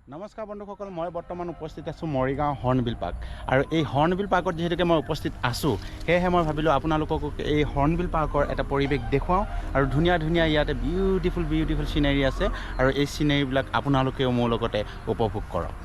নমস্কাৰ বন্ধুসকল মই বৰ্তমান উপস্থিত আছো মৰিগাঁও হৰ্ণবিল পাৰ্ক আৰু এই হৰ্ণবিল পাৰ্কত যেহেতুকে মই উপস্থিত আছো সেয়েহে মই ভাবিলোঁ আপোনালোকক এই হৰ্ণবিল পাৰ্কৰ এটা পৰিৱেশ দেখুৱাওঁ আৰু ধুনীয়া ধুনীয়া ইয়াতে বিউটিফুল সিনাৰী আছে আৰু এই সিনাৰীবিলাক আপোনালোকেও মোৰ লগতে উপভোগ কৰক।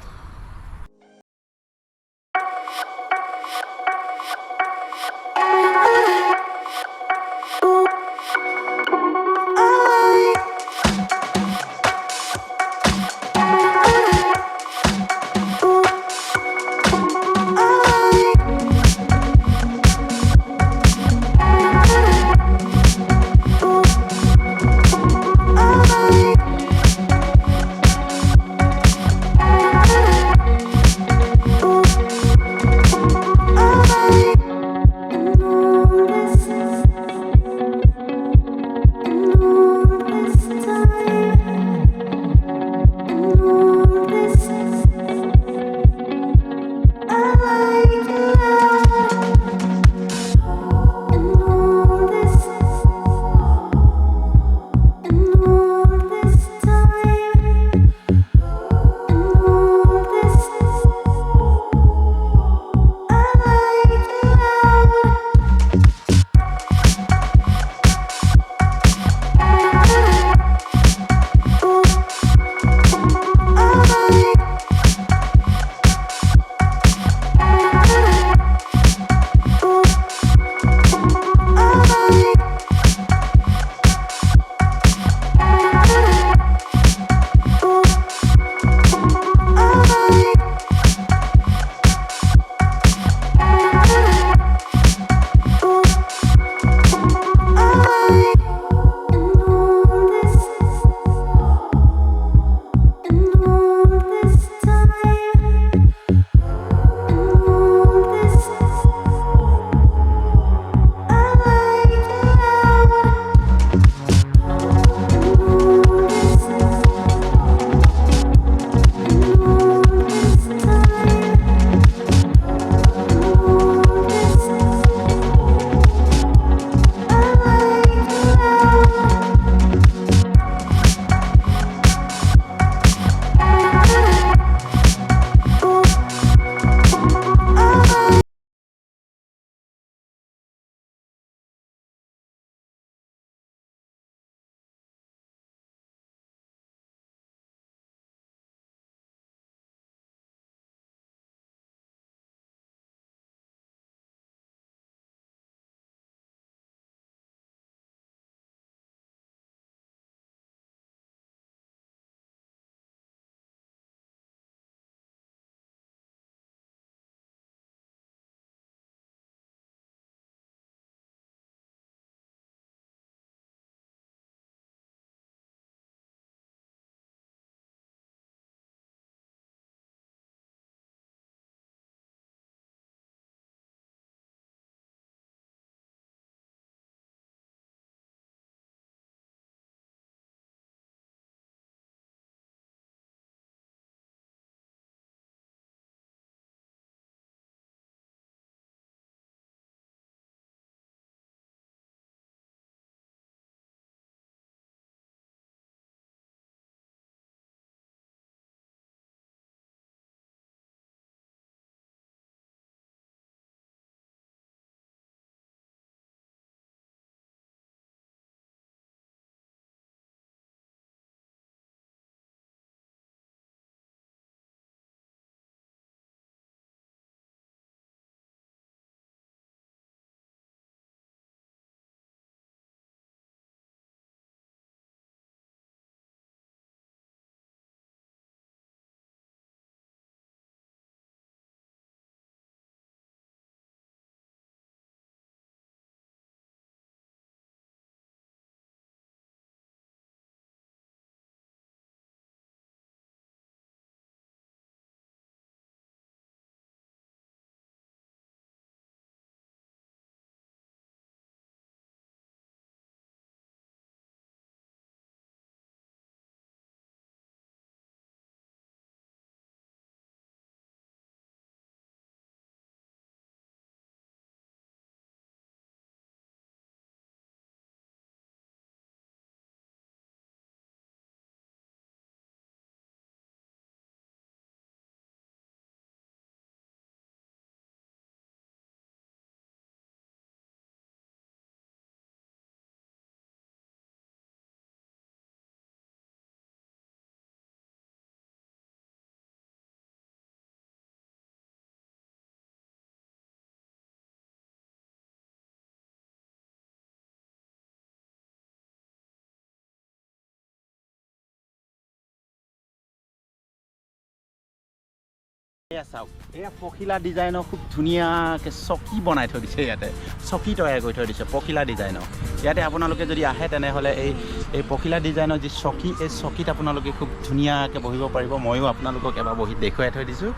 এয়া চাওক এয়া পখিলা ডিজাইনৰ খুব ধুনীয়াকৈ চকী বনাই থৈ দিছে ইয়াতে চকী তৈয়াৰ কৰি থৈ দিছে পখিলা ডিজাইনৰ ইয়াতে আপোনালোকে যদি আহে তেনেহ'লে এই পখিলা ডিজাইনৰ যি চকী এই চকীত আপোনালোকে খুব ধুনীয়াকৈ বহিব পাৰিব ময়ো আপোনালোকক এবাৰ বহি দেখুৱাই থৈ দিছোঁ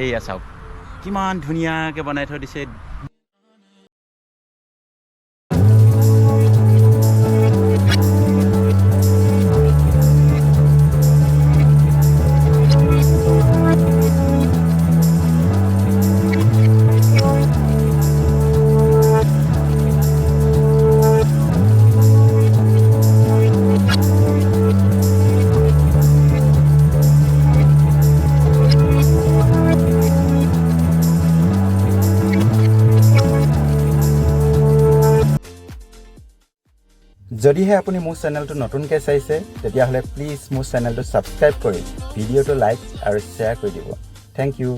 এয়া চাওক কিমান ধুনীয়াকৈ বনাই থৈ দিছে যদিহে আপুনি মোৰ চেনেলটো নতুনকৈ চাইছে তেতিয়াহ'লে প্লিজ মোৰ চেনেলটো ছাবস্ক্ৰাইব কৰি ভিডিঅ'টো লাইক আৰু শ্বেয়াৰ কৰি দিব থেংক ইউ